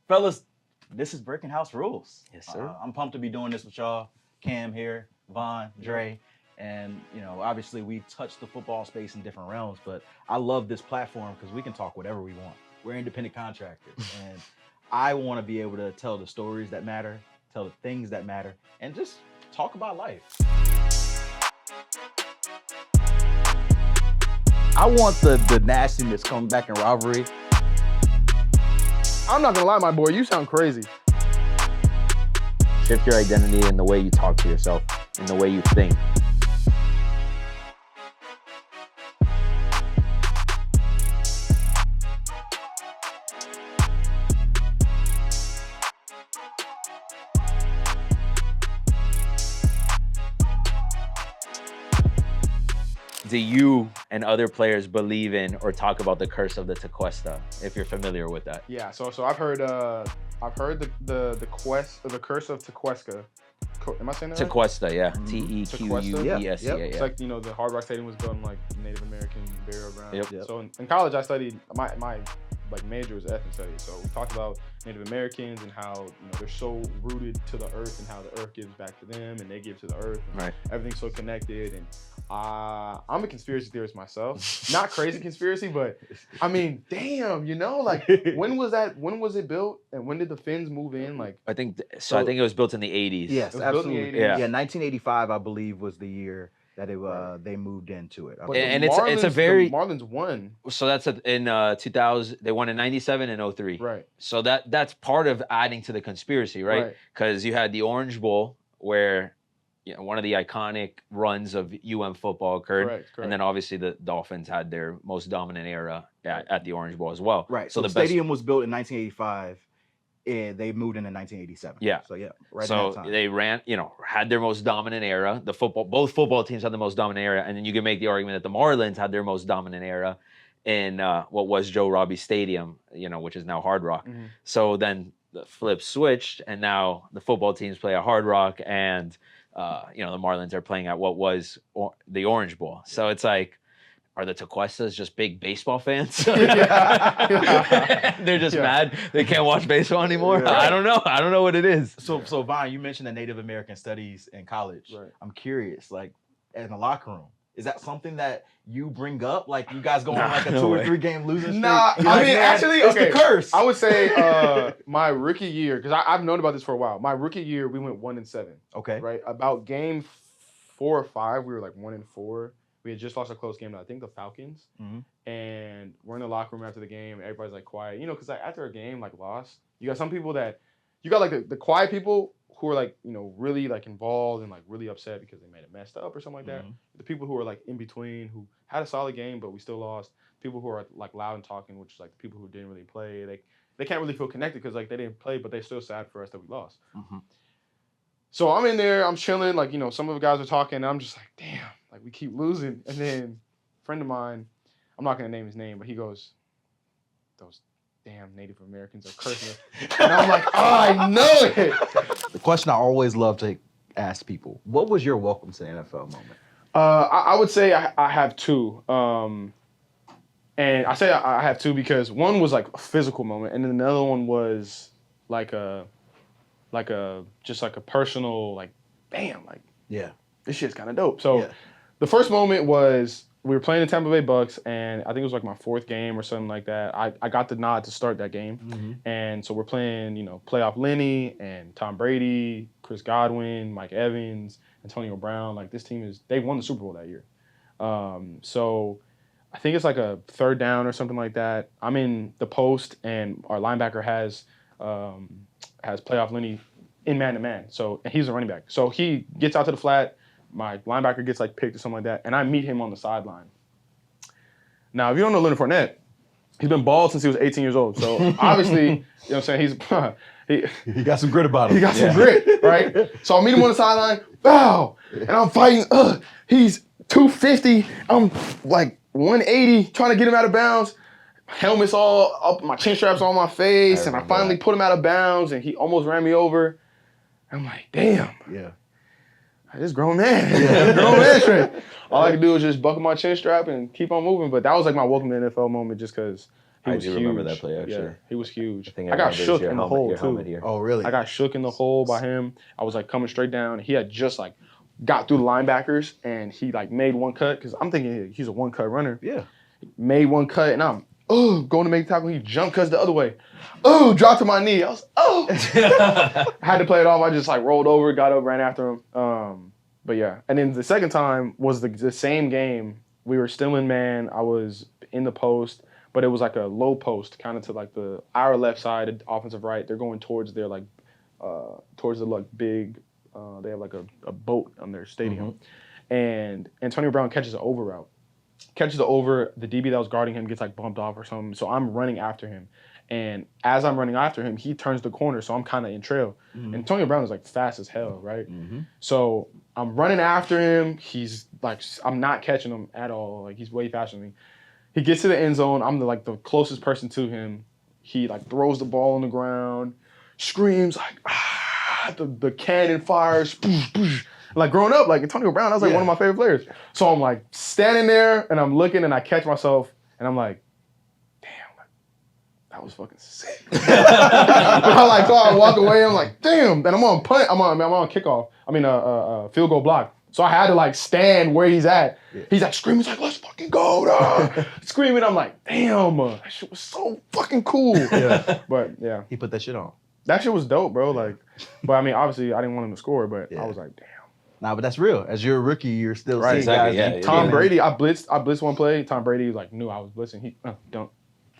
Fellas, this is Breaking House Rules. Yes, sir. I'm pumped to be doing this with y'all. Cam here, Vaughn, Dre, and obviously we touch the football space in different realms, but I love this platform because we can talk whatever we want. We're independent contractors, and I want to be able to tell the stories that matter, tell the things that matter, and just talk about life. I want the nastiness coming back in rivalry. I'm not gonna lie, my boy, you sound crazy. Shift your identity in the way you talk to yourself, in the way you think. Do you and other players believe in or talk about the curse of the Tequesta, if you're familiar with that? Yeah, so I've heard the curse of Tequesca. Am I saying that right? Tequesta, yeah. Tequesta? Tequesta. It's like, the Hard Rock Stadium was built in like Native American burial ground. Yep. So in college I studied, my major was ethnic studies. So we talked about Native Americans and how they're so rooted to the earth and how the earth gives back to them and they give to the earth. And right. Everything's so connected. And I'm a conspiracy theorist myself. Not crazy conspiracy, but I mean, damn, when was it built and when did the Finns move in? I think it was built in the 80s. Yes, absolutely. Yeah, 1985 I believe was the year that they moved into it. But and it's a very the Marlins won. So that's in 2000. They won in 97 and 03. Right. So that's part of adding to the conspiracy, right? Because you had the Orange Bowl where one of the iconic runs of football occurred. Correct. And then obviously the Dolphins had their most dominant era at the Orange Bowl as well. Right. So the stadium was built in 1985. And they moved in 1987. Yeah. So So they ran, had their most dominant era. Both football teams had the most dominant era, and then you can make the argument that the Marlins had their most dominant era in what was Joe Robbie Stadium, which is now Hard Rock. Mm-hmm. So then the flip switched, and now the football teams play at Hard Rock, and the Marlins are playing at what was the Orange Bowl. So it's like, are the Tequestas just big baseball fans? They're just mad they can't watch baseball anymore. Yeah. I don't know what it is. So Vaughn, you mentioned the Native American studies in college. Right. I'm curious, in the locker room, is that something that you bring up? Like you guys go on a 2 or 3 game losing streak? Nah, actually, it's the curse. I would say my rookie year, because I've known about this for a while. My rookie year, we went 1-7. Okay. Right. About game 4 or 5, we were like 1-4. We had just lost a close game to, I think, the Falcons. Mm-hmm. And we're in the locker room after the game. And everybody's like quiet. Because after a game lost, you got some people that you got the quiet people who are really involved and really upset because they made it messed up or something like that. Mm-hmm. The people who are in between who had a solid game but we still lost. People who are loud and talking, which is the people who didn't really play. They can't really feel connected because they didn't play, but they're still sad for us that we lost. Mm-hmm. So I'm in there, I'm chilling, some of the guys are talking, and I'm just like, damn, we keep losing. And then a friend of mine, I'm not gonna name his name, but he goes, those damn Native Americans are cursing us. And I'm like, oh, I know it. The question I always love to ask people, what was your welcome to the NFL moment? I would say I have 2. And I say I have 2 because one was a physical moment, and then another one was just a personal, damn, this shit's kind of dope. So the first moment was we were playing the Tampa Bay Bucks, and I think it was my 4th game or something like that. I got the nod to start that game. Mm-hmm. And so we're playing, playoff Lenny and Tom Brady, Chris Godwin, Mike Evans, Antonio Brown. This team they won the Super Bowl that year. So I think it's a 3rd down or something like that. I'm in the post, and our linebacker has playoff Lenny in man-to-man. So and he's a running back. So he gets out to the flat. My linebacker gets picked or something like that, and I meet him on the sideline. Now, if you don't know Leonard Fournette, he's been bald since he was 18 years old. So obviously, what I'm saying, he got some grit about him. He got some grit, right? So I meet him on the sideline, bow, and I'm fighting. He's 250. I'm 180, trying to get him out of bounds. Helmet's all up, my chin strap's on my face, and I finally put him out of bounds, and he almost ran me over. I'm like, damn. Yeah. This grown man. Grown man strength. All I could do was just buckle my chin strap and keep on moving. But that was my welcome to the NFL moment just because I was do huge. remember that play, actually. Yeah, he was huge. The thing I got remember is shook your in the helmet- hole your too. helmet here. Oh, really? I got shook in the hole by him. I was like coming straight down. He had just like got through the linebackers and he like made one cut because I'm thinking he's a one cut runner. Yeah. Made one cut and I'm going to make the tackle. He jump cuts the other way. Dropped to my knee. I was I had to play it off. I just like rolled over, got up, ran after him. But yeah, and then the second time was the same game. We were still in man. I was in the post, but it was like a low post, kind of to like our left side, offensive right. They're going towards their like towards the like big. They have like a boat on their stadium, and Antonio Brown catches an over route. Catches the over, the DB that was guarding him gets like bumped off or something. So I'm running after him. And as I'm running after him, he turns the corner, so I'm kind of in trail. And Antonio Brown is like fast as hell, right? So I'm running after him. He's like, I'm not catching him at all. Like he's way faster than me. He gets to the end zone. I'm the closest person to him. He like throws the ball on the ground, screams like, the cannon fires, boosh, boosh. Like growing up, like Antonio Brown, that was like one of my favorite players. So I'm like standing there and I'm looking and I catch myself and I'm like, damn, like, that was fucking sick. I like so I walk away. I'm like, damn. Then I'm on punt. I'm on kickoff. I mean, field goal block. So I had to like stand where he's at. Yeah. He's like screaming, he's like, let's fucking go, dog. Screaming. I'm like, damn, that shit was so fucking cool. Yeah. But yeah, He put that shit on. that shit was dope, bro. Like, but I mean, obviously I didn't want him to score, but I was like, damn. Nah, but that's real. As you're a rookie, you're still Right, seeing exactly, guys. yeah. Tom Brady, I blitzed one play. Tom Brady was like knew I was blitzing. He don't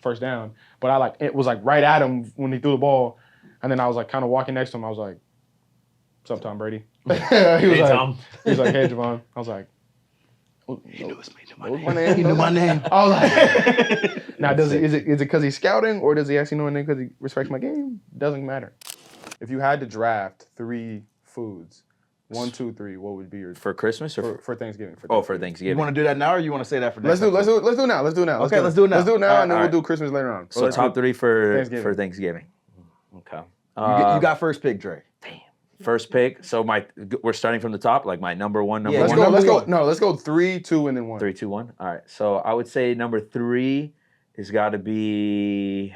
first down, but it was like right at him when he threw the ball, and then I was like kind of walking next to him. I was like, "What's up, Tom Brady?" he was Tom. He was like, "Hey, Javon." I was like, He knew my name. He knew my name. I was like, now is it because he's scouting or does he actually know my name because he respects my game? Doesn't matter. If you had to draft 3 foods. 1, 2, 3. What would be your For Christmas or for Thanksgiving? for Thanksgiving. You want to do that now, or you want to say that for next? Let's do it now. Let's do it now. Okay, let's do it now. Let's do it now, All and then right. we'll do Christmas later on. So top 3 for Thanksgiving. Thanksgiving. Okay. You got first pick, Dre. First pick. So we're starting from the top, like my number one. Yeah, Let's Number go. one. No, let's go 3, 2, and then 1. 3, 2, 1. All right. So I would say number 3 has got to be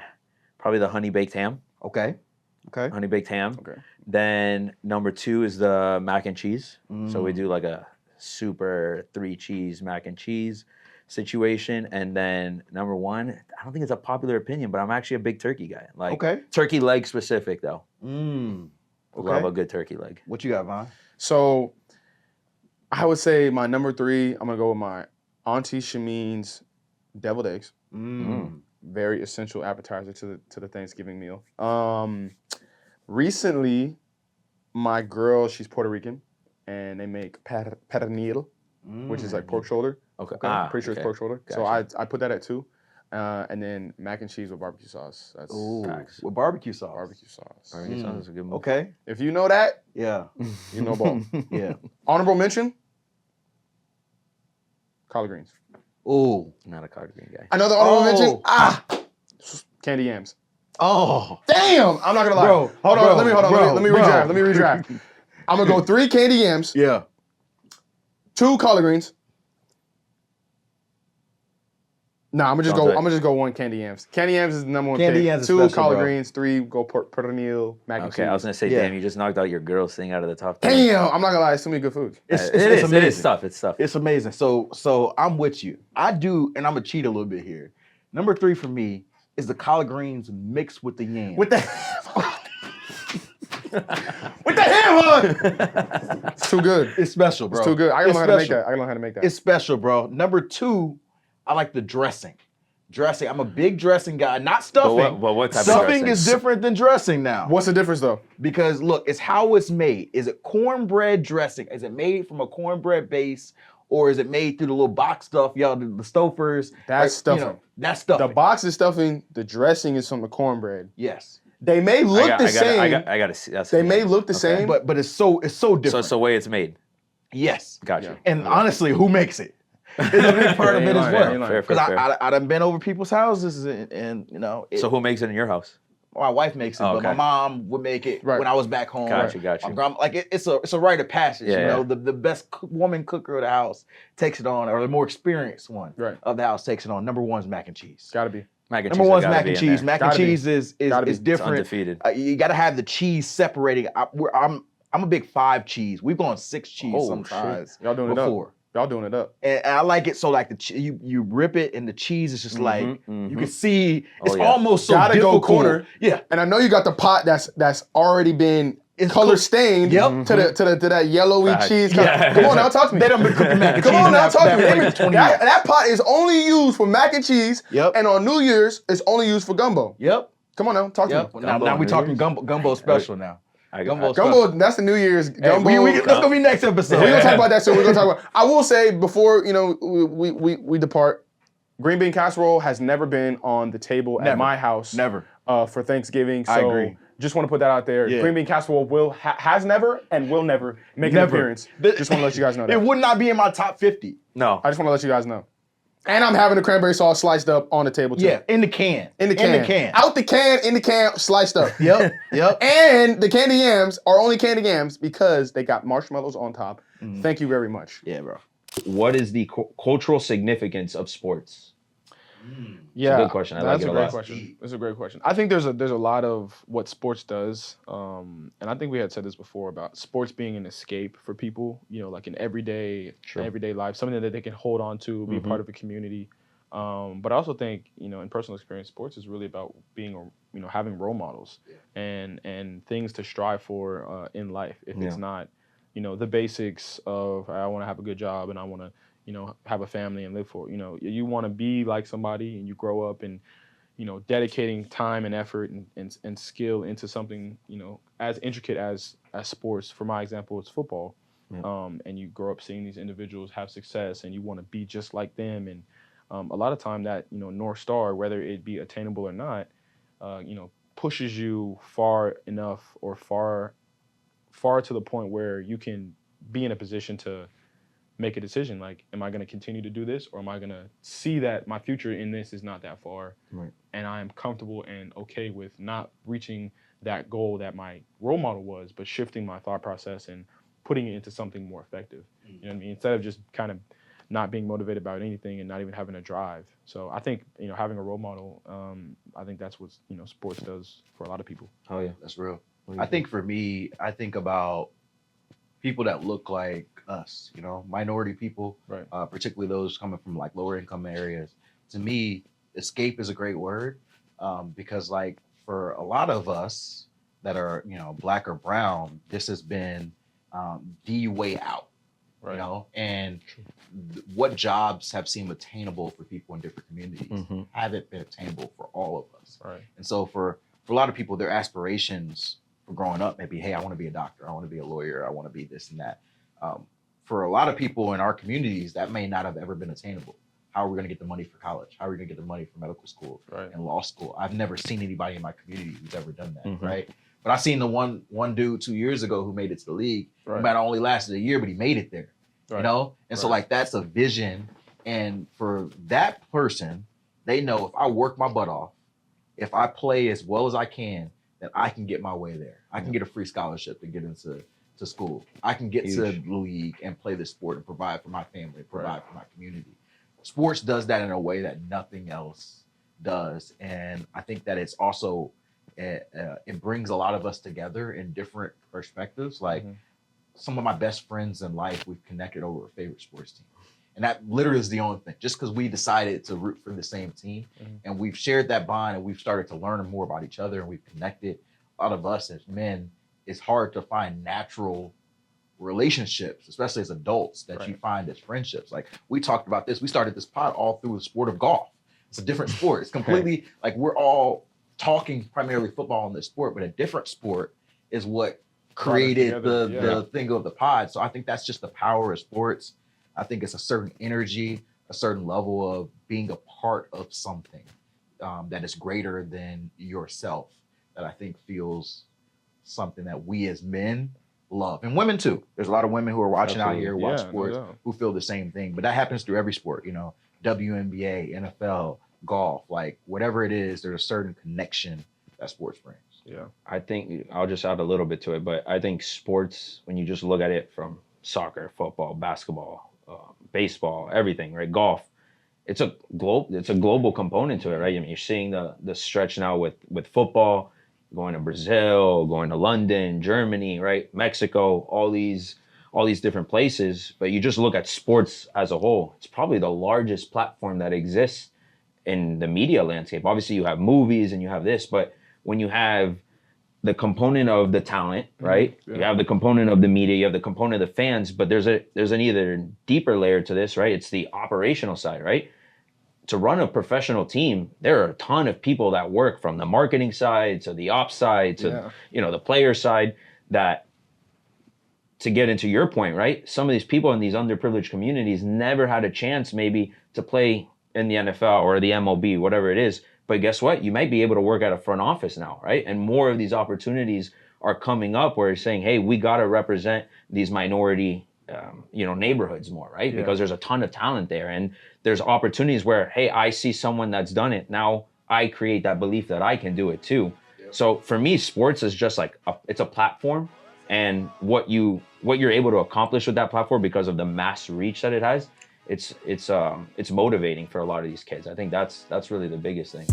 probably the honey baked ham. Okay. Honey baked ham. Okay. Then number 2 is the mac and cheese. So we do like a super 3 cheese mac and cheese situation. And then number 1, I don't think it's a popular opinion, but I'm actually a big turkey guy. Like turkey leg specific though. Love a good turkey leg. What you got, Vaughn? So I would say my number 3. I'm gonna go with my Auntie Shameen's deviled eggs. Very essential appetizer to the Thanksgiving meal. Recently, my girl, she's Puerto Rican, and they make pernil, which is like pork shoulder. Okay. Pretty sure it's pork shoulder. Gotcha. So I put that at 2. And then mac and cheese with barbecue sauce. That's With barbecue sauce. barbecue sauce. Barbecue sauce is a good move. Okay. If you know that, Yeah. you know ball. Yeah. Honorable mention, collard greens. Ooh. Not a collard green guy. Another honorable mention, candy yams. Oh. Damn, I'm not gonna lie. Bro, hold on. bro, Let me redraft. I'm gonna go 3 candy yams, Yeah. 2 collard greens. Nah, I'm gonna just go 1 candy yams. Candy yams is the number 1 Candy pick. yams is 2 special, collard bro. greens, 3 go pernil, mac and cheese. Okay, I was gonna say, Yeah. damn, you just knocked out your girls thing out of the top 3. Damn, I'm not gonna lie. It's too many good foods. It's It amazing. is tough. It's tough. It's amazing. So I'm with you. I do, and I'm gonna cheat a little bit here. Number 3 for me is the collard greens mixed with the yam. With the with the ham on. It's too good. It's special, bro. It's too good. I gotta It's learn how to make special. that. I gotta learn how to make that. It's special, bro. Number 2, I like the dressing. Dressing. I'm a big dressing guy, not stuffing. But what type of Stuffing dressing? is different than dressing now. What's the difference though? Because look, it's how it's made. Is it cornbread dressing? Is it made from a cornbread base, or is it made through the little box stuff, y'all, the Stouffer's? That's stuffing. That's stuffing. The box is stuffing. The dressing is from the cornbread. Yes. They may look the same. I gotta see. They may look the same. But it's so different. So it's the way it's made. Yes. Gotcha. And honestly, who makes it? It's a big part of Yeah, it you as know, well. you know. Fair, Because fair. I done been over people's houses and you know. So who makes it in your house? My wife makes it, Oh, but my okay. mom would make it Right. when I was back home. Gotcha. My grandma, like it's a rite of passage. Yeah, you know, yeah. the best woman cooker of the house takes it on, or the more experienced one Right. of the house takes it on. Number 1 is mac and cheese. Gotta be. Mac and Number cheese one's gotta mac be and in cheese. there. Mac and Gotta be. cheese is Gotta be. It's different. Undefeated. You got to have the cheese separating. I'm a big 5 cheese. We've gone 6 cheese Oh, sometimes shit. Y'all doing before. it up. Y'all doing it up. And I like it so like you rip it and the cheese is just like you can see it's Oh, yeah. almost so Gotta go difficult. corner. Yeah. And I know you got the pot that's already been It's color cool. stained Yep. to that yellowy Fact. cheese. Yeah. Come on now, talk to me. They done been cooking mac and Come cheese on in now, that, talk to that me. plate for 20 years. That pot is only used for mac and cheese. Yep. And on New Year's, it's only used for gumbo. Yep. Come on now, talk to Yep. me. Now, Gumbo now on we New talking Year's? gumbo special now. Gumbo Gumbo, that's the New Year's Hey, gumbo. that's gonna be next episode. We're gonna talk about that soon. We're gonna talk about. I will say before we depart, green bean casserole has never been on the table at Never. my house. Never. For Thanksgiving. So I agree. just want to put that out there. Yeah. Green bean casserole has never and will never make an Never. appearance. Just want to let you guys know that. It would not be in my top 50. No. I just want to let you guys know. And I'm having the cranberry sauce sliced up on the table too. Yeah, in the can. In the can. Out the can, in the can, sliced up. Yep. Yep. And the candy yams are only candy yams because they got marshmallows on top. Thank you very much. Yeah, bro. What is the cultural significance of sports? Yeah, good question. I like that's it a a great lot. question. That's a great question. I think there's a lot of what sports does, and I think we had said this before about sports being an escape for people. You know, like an everyday life, something that they can hold on to, be a part of a community. But I also think, you know, in personal experience, sports is really about being, having role models and things to strive for in life. If it's not, the basics of I want to have a good job and I want to, have a family and live for, you want to be like somebody and you grow up and, dedicating time and effort and skill into something, as intricate as sports. For my example, it's football. And you grow up seeing these individuals have success and you want to be just like them. And a lot of time that, North Star, whether it be attainable or not, pushes you far enough or far to the point where you can be in a position to make a decision. Like, am I going to continue to do this, or am I going to see that my future in this is not that far, and I am comfortable and okay with not reaching that goal that my role model was, but shifting my thought process and putting it into something more effective. You know what I mean? Instead of just kind of not being motivated about anything and not even having a drive. So I think, having a role model, I think that's what, sports does for a lot of people. Oh yeah, That's real. I think for me, I think about people that look like us, minority people, Right. Particularly those coming from like lower income areas. To me, escape is a great word because like for a lot of us that are, black or brown, this has been the way out, Right. and what jobs have seemed attainable for people in different communities haven't been attainable for all of us. Right. And so for a lot of people, their aspirations for growing up maybe, hey, I want to be a doctor, I want to be a lawyer, I want to be this and that. For a lot of people in our communities, that may not have ever been attainable. How are we going to get the money for college? How are we going to get the money for medical school and law school? I've never seen anybody in my community who's ever done that, right? But I seen the one dude 2 years ago who made it to the league. He might have only lasted a year, but he made it there, And so like that's a vision. And for that person, they know if I work my butt off, if I play as well as I can, then I can get my way there. I can get a free scholarship to get into school. I can get to the league and play this sport and provide for my family, provide for my community. Sports does that in a way that nothing else does. And I think that it's also, it brings a lot of us together in different perspectives. Like some of my best friends in life, we've connected over a favorite sports team. And that literally is the only thing. Just because we decided to root for the same team and we've shared that bond and we've started to learn more about each other and we've connected. A lot of us as men, it's hard to find natural relationships, especially as adults, that you find as friendships. Like we talked about this. We started this pod all through the sport of golf. It's a different sport. It's completely like we're all talking primarily football in this sport, but a different sport is what created the thing of the pod. So I think that's just the power of sports. I think it's a certain energy, a certain level of being a part of something that is greater than yourself that I think feels something that we as men love. And women too. There's a lot of women who are watching out here, watch sports, who feel the same thing. But that happens through every sport, WNBA, NFL, golf, like whatever it is, there's a certain connection that sports brings. Yeah. I think I'll just add a little bit to it, but I think sports, when you just look at it from soccer, football, basketball, baseball, everything, right? Golf, it's a global component to it, right? I mean, you're seeing the stretch now with football, going to Brazil, going to London, Germany, right? Mexico, all these different places. But you just look at sports as a whole, it's probably the largest platform that exists in the media landscape. Obviously, you have movies and you have this, but when you have the component of the talent, right? Yeah. You have the component of the media, you have the component of the fans, but there's an either deeper layer to this, right? It's the operational side, right? To run a professional team, there are a ton of people that work from the marketing side to the ops side to the player side, that, to get into your point, right? Some of these people in these underprivileged communities never had a chance maybe to play in the NFL or the MLB, whatever it is. But guess what? You might be able to work at a front office now, right? And more of these opportunities are coming up where you're saying, hey, we got to represent these minority, neighborhoods more, right? Yeah. Because there's a ton of talent there. And there's opportunities where, hey, I see someone that's done it. Now I create that belief that I can do it too. Yeah. So for me, sports is just like, it's a platform. And what you're able to accomplish with that platform because of the mass reach that it has, it's motivating for a lot of these kids. I think that's really the biggest thing.